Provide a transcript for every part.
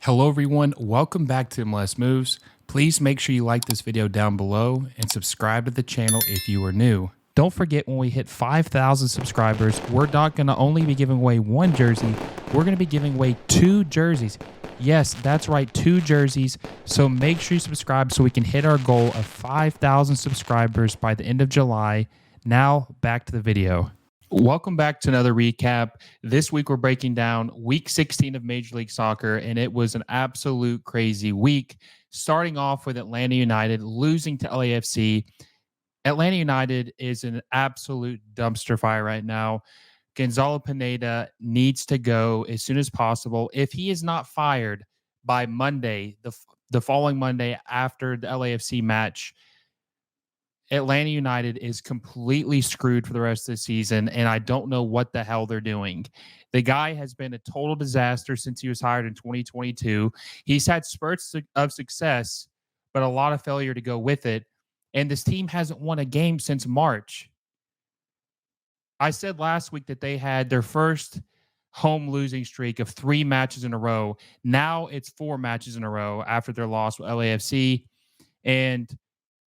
Hello everyone, welcome back to MLS Moves. Please make sure you like this video down below and subscribe to the channel if you are new. Don't forget, when we hit 5,000 subscribers, we're not going to only be giving away one jersey, we're going to be giving away 2 jerseys. Yes, that's right, 2 jerseys. So make sure you subscribe so we can hit our goal of 5,000 subscribers by the end of July. Now, back to the video. Welcome back to another recap. This week we're breaking down week 16 of Major League Soccer, and it was an absolute crazy week. Starting off with Atlanta United losing to LAFC. Atlanta United is an absolute dumpster fire right now. Gonzalo Pineda needs to go as soon as possible. If he is not fired by Monday, the following Monday after the LAFC match, Atlanta United is completely screwed for the rest of the season, and I don't know what the hell they're doing. The guy has been a total disaster since he was hired in 2022. He's had spurts of success, but a lot of failure to go with it. And this team hasn't won a game since March. I said last week that they had their first home losing streak of 3 matches in a row. Now it's 4 matches in a row after their loss with LAFC. And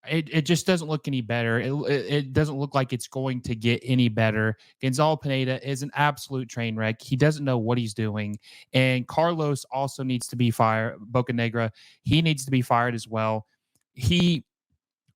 it just doesn't look any better. It doesn't look like it's going to get any better. Gonzalo Pineda is an absolute train wreck. He doesn't know what he's doing. And Carlos also needs to be fired. Bocanegra, he needs to be fired as well. He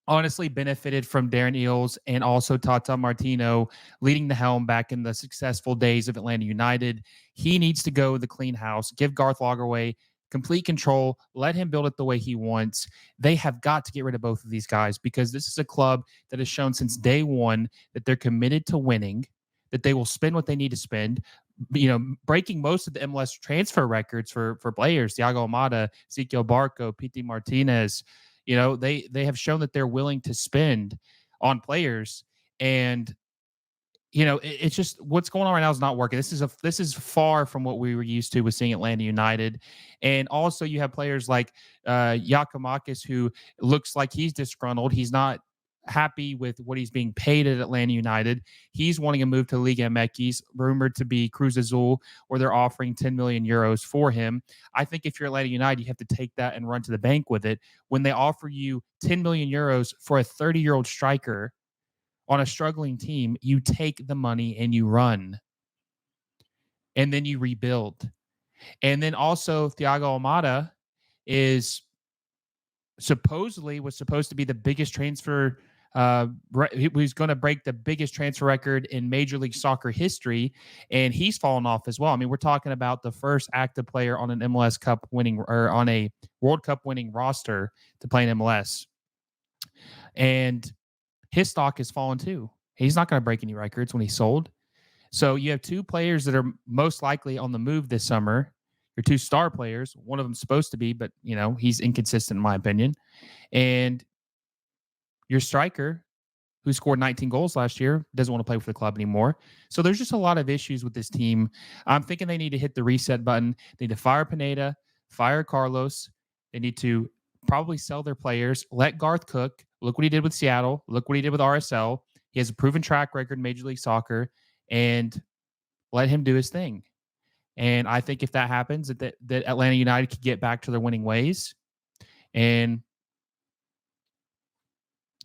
honestly benefited from Darren Eales and also Tata Martino leading the helm back in the successful days of Atlanta United. He needs to go the clean house, give Garth Lagerwey complete control, let him build it the way he wants. They have got to get rid of both of these guys because this is a club that has shown since day one that they're committed to winning, that they will spend what they need to spend, breaking most of the MLS transfer records for players, Thiago Almada, Ezequiel Barco, Pity Martinez. They have shown that they're willing to spend on players, and it's just what's going on right now is not working. This is far from what we were used to with seeing Atlanta United. And also you have players like Giacomakis, who looks like he's disgruntled. He's not happy with what he's being paid at Atlanta United. He's wanting to move to Liga MX, rumored to be Cruz Azul, where they're offering 10 million euros for him. I think if you're Atlanta United, you have to take that and run to the bank with it. When they offer you 10 million euros for a 30-year-old striker on a struggling team, you take the money and you run. And then you rebuild. And then also Thiago Almada was supposed to be the biggest transfer. He was going to break the biggest transfer record in Major League Soccer history, and he's fallen off as well. I mean, we're talking about the first active player on an MLS Cup winning or on a World Cup winning roster to play in MLS. And his stock has fallen too. He's not going to break any records when he's sold. So you have 2 players that are most likely on the move this summer. Your 2 star players. One of them's supposed to be, but he's inconsistent in my opinion. And your striker, who scored 19 goals last year, doesn't want to play for the club anymore. So there's just a lot of issues with this team. I'm thinking they need to hit the reset button. They need to fire Pineda, fire Carlos. They need to probably sell their players, let Garth cook. Look what he did with Seattle. Look what he did with RSL. He has a proven track record in Major League Soccer, and let him do his thing. And I think if that happens, that Atlanta United could get back to their winning ways, and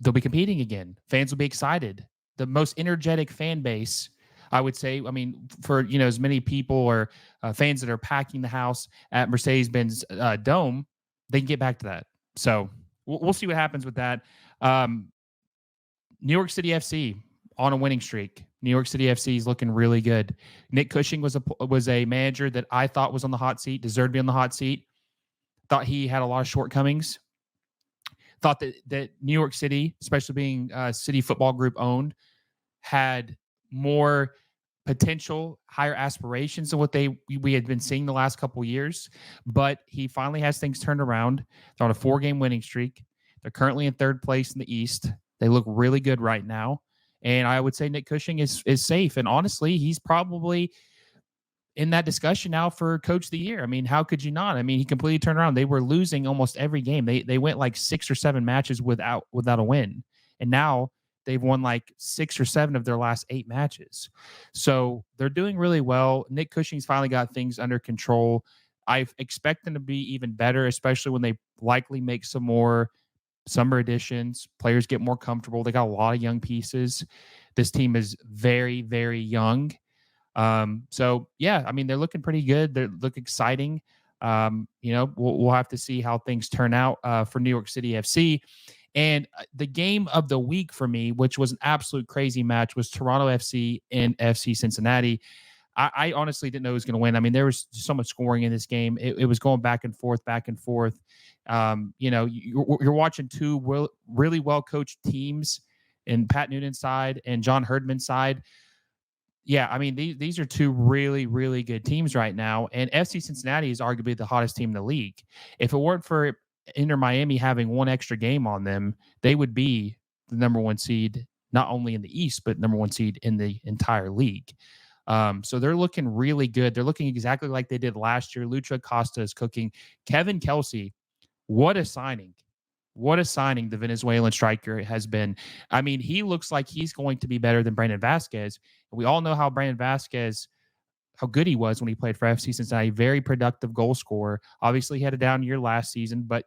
they'll be competing again. Fans will be excited. The most energetic fan base, I would say. I mean, for as many people or fans that are packing the house at Mercedes-Benz Dome, they can get back to that. So we'll see what happens with that. New York City FC on a winning streak. New York City FC is looking really good. Nick Cushing was a manager that I thought was on the hot seat, deserved to be on the hot seat. Thought he had a lot of shortcomings. Thought that New York City, especially being City Football Group owned, had more potential, higher aspirations than what we had been seeing the last couple of years. But he finally has things turned around. They're on a 4-game winning streak. They're currently in 3rd place in the East. They look really good right now. And I would say Nick Cushing is safe. And honestly, he's probably in that discussion now for Coach of the Year. I mean, how could you not? I mean, he completely turned around. They were losing almost every game. They went like 6 or 7 matches without a win. And now they've won like 6 or 7 of their last 8 matches. So they're doing really well. Nick Cushing's finally got things under control. I expect them to be even better, especially when they likely make some more summer additions. Players get more comfortable. They got a lot of young pieces. This team is very, very young. So yeah, I mean, they're looking pretty good. They look exciting. We'll have to see how things turn out for New York City FC. And the game of the week for me, which was an absolute crazy match, was Toronto FC and FC Cincinnati. I honestly didn't know who was going to win. I mean, there was so much scoring in this game. It was going back and forth, back and forth. You're watching two really well coached teams in Pat Noonan's side and John Herdman's side. Yeah, I mean, these are two really, really good teams right now. And FC Cincinnati is arguably the hottest team in the league. If it weren't for Inter Miami having one extra game on them, they would be the number one seed, not only in the East, but number one seed in the entire league. So they're looking really good. They're looking exactly like they did last year. Lucha Costa is cooking. Kevin Kelsey, what a signing. What a signing the Venezuelan striker has been. I mean, he looks like he's going to be better than Brandon Vasquez. And we all know how Brandon Vasquez, how good he was when he played for FC Cincinnati. Very productive goal scorer. Obviously, he had a down year last season, but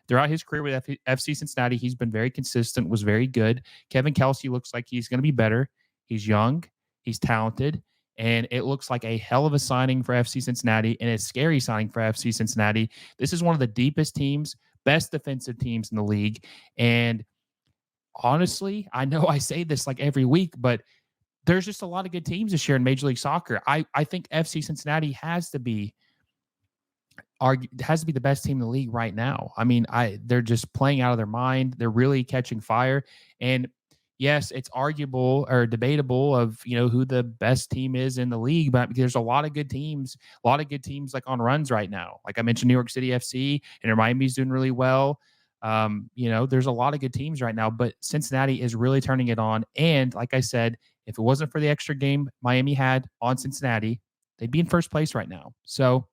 throughout his career with FC Cincinnati, he's been very consistent, was very good. Kevin Kelsey looks like he's going to be better. He's young, he's talented, and it looks like a hell of a signing for FC Cincinnati and a scary signing for FC Cincinnati. This is one of the deepest teams, best defensive teams in the league. And honestly, I know I say this like every week, but there's just a lot of good teams this year in Major League Soccer. I think FC Cincinnati has to be the best team in the league right now. I mean, they're just playing out of their mind. They're really catching fire. And yes, it's arguable or debatable of, who the best team is in the league, but there's a lot of good teams, like on runs right now. Like I mentioned, New York City FC and Miami's doing really well. There's a lot of good teams right now, but Cincinnati is really turning it on. And like I said, if it wasn't for the extra game Miami had on Cincinnati, they'd be in first place right now. So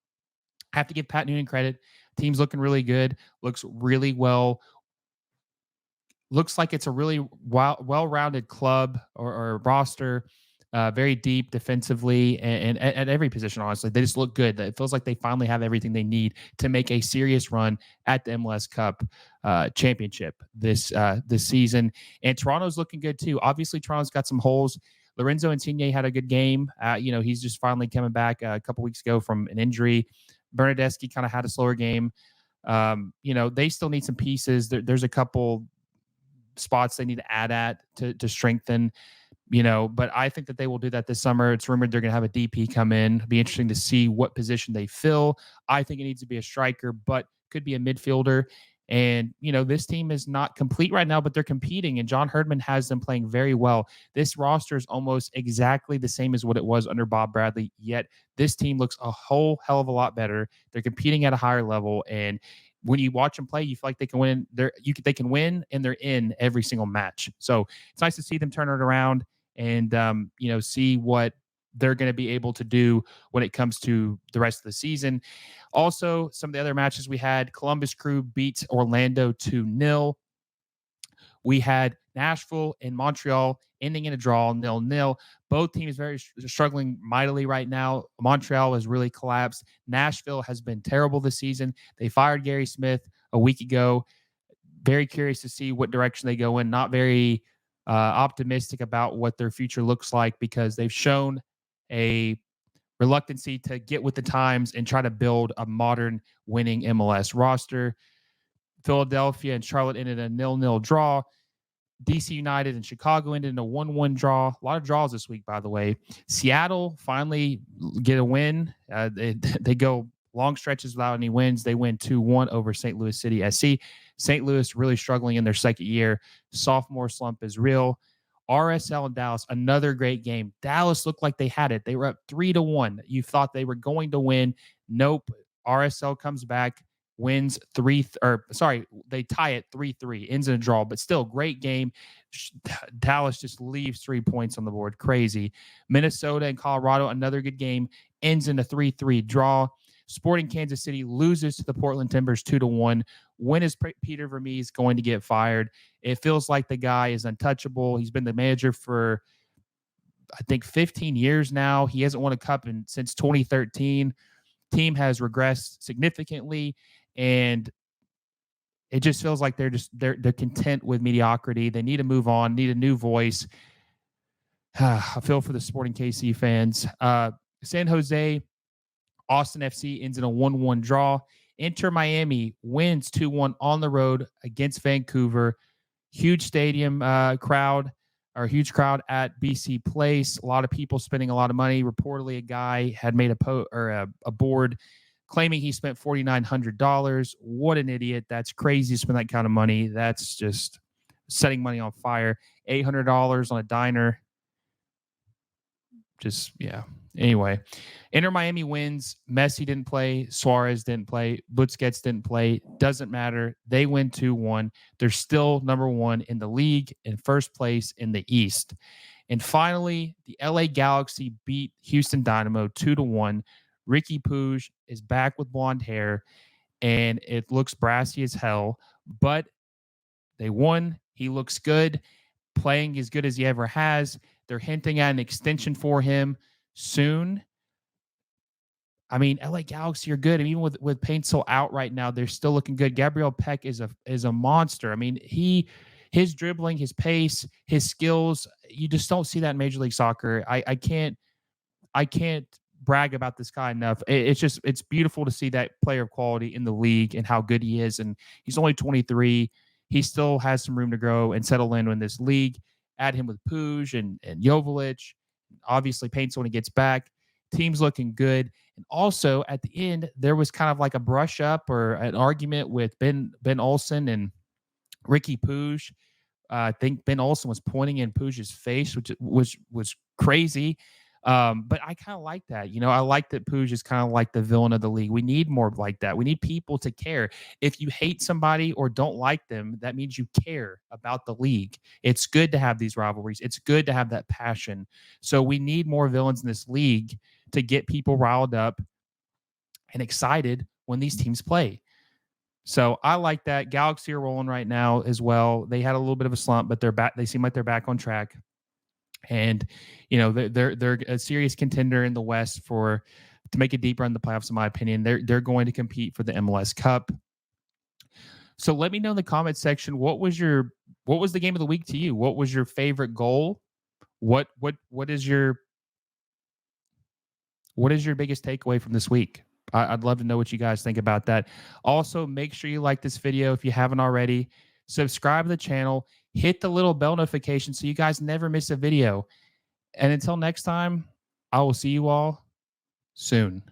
I have to give Pat Noonan credit. Team's looking really good, looks really well. Looks like it's a really well-rounded club or roster, very deep defensively and at every position, honestly. They just look good. It feels like they finally have everything they need to make a serious run at the MLS Cup championship this season. And Toronto's looking good too. Obviously, Toronto's got some holes. Lorenzo Insigne had a good game. He's just finally coming back a couple weeks ago from an injury. Bernadeschi kind of had a slower game. They still need some pieces. There's a couple spots they need to add to strengthen, but I think that they will do that this summer. It's rumored they're going to have a DP come in. It'll be interesting to see what position they fill. I think it needs to be a striker, but could be a midfielder. And, this team is not complete right now, but they're competing, and John Herdman has them playing very well. This roster is almost exactly the same as what it was under Bob Bradley, yet this team looks a whole hell of a lot better. They're competing at a higher level, and when you watch them play, you feel like they can win. They can win, and they're in every single match. So it's nice to see them turn it around and see what they're going to be able to do when it comes to the rest of the season. Also, some of the other matches we had: Columbus Crew beats Orlando 2-0. We had Nashville and Montreal ending in a draw, 0-0. Both teams very struggling mightily right now. Montreal has really collapsed. Nashville has been terrible this season. They fired Gary Smith a week ago. Very curious to see what direction they go in. Not very optimistic about what their future looks like, because they've shown a reluctancy to get with the times and try to build a modern winning MLS roster. Philadelphia and Charlotte ended a 0-0 draw. DC United and Chicago ended in a 1-1 draw. A lot of draws this week, by the way. Seattle finally get a win. They go long stretches without any wins. They win 2-1 over St. Louis City SC. St. Louis really struggling in their second year. Sophomore slump is real. RSL and Dallas, another great game. Dallas looked like they had it. They were up 3-1. You thought they were going to win. Nope. RSL comes back, wins they tie it 3-3, ends in a draw, but still great game. Dallas just leaves 3 points on the board. Crazy. Minnesota and Colorado, another good game, ends in a 3-3 draw. Sporting Kansas City loses to the Portland Timbers 2-1. When is Peter Vermees going to get fired? It feels like the guy is untouchable. He's been the manager for, I think, 15 years now. He hasn't won a cup since 2013. Team has regressed significantly, and it just feels like they're content with mediocrity. They need to move on, need a new voice. I feel for the Sporting KC fans. San Jose, Austin FC ends in a 1-1 draw. Inter Miami wins 2-1 on the road against Vancouver. Huge stadium crowd, or huge crowd at BC Place. A lot of people spending a lot of money. Reportedly, a guy had made a board claiming he spent $4,900. What an idiot. That's crazy to spend that kind of money. That's just setting money on fire. $800 on a diner. Just, yeah. Anyway, Inter Miami wins. Messi didn't play. Suarez didn't play. Busquets didn't play. Doesn't matter. They win 2-1. They're still number one in the league, in first place in the East. And finally, the LA Galaxy beat Houston Dynamo 2-1. Ricky Puig is back with blonde hair, and it looks brassy as hell, but they won. He looks good, playing as good as he ever has. They're hinting at an extension for him soon. I mean, LA Galaxy are good. And even with Paintsel out right now, they're still looking good. Gabriel Peck is a monster. I mean, his dribbling, his pace, his skills, you just don't see that in Major League Soccer. I can't brag about this guy enough. It's beautiful to see that player of quality in the league and how good he is. And he's only 23. He still has some room to grow and settle in this league. Add him with Puig and Joveljic. Obviously, Paints when he gets back. Team's looking good. And also, at the end, there was kind of like a brush up or an argument with Ben Olsen and Ricky Puig. I think Ben Olsen was pointing in Puig's face, which was crazy. But I kind of like that. I like that Puig is kind of like the villain of the league. We need more like that. We need people to care. If you hate somebody or don't like them, that means you care about the league. It's good to have these rivalries. It's good to have that passion. So we need more villains in this league to get people riled up and excited when these teams play. So I like that. Galaxy are rolling right now as well. They had a little bit of a slump, but they're back. They seem like they're back on track. And they're a serious contender in the West to make a deep run in the playoffs. In my opinion, they're going to compete for the MLS Cup. So let me know in the comment section what was the game of the week to you? What was your favorite goal? What is your biggest takeaway from this week? I'd love to know what you guys think about that. Also, make sure you like this video if you haven't already. Subscribe to the channel. Hit the little bell notification so you guys never miss a video. And until next time, I will see you all soon.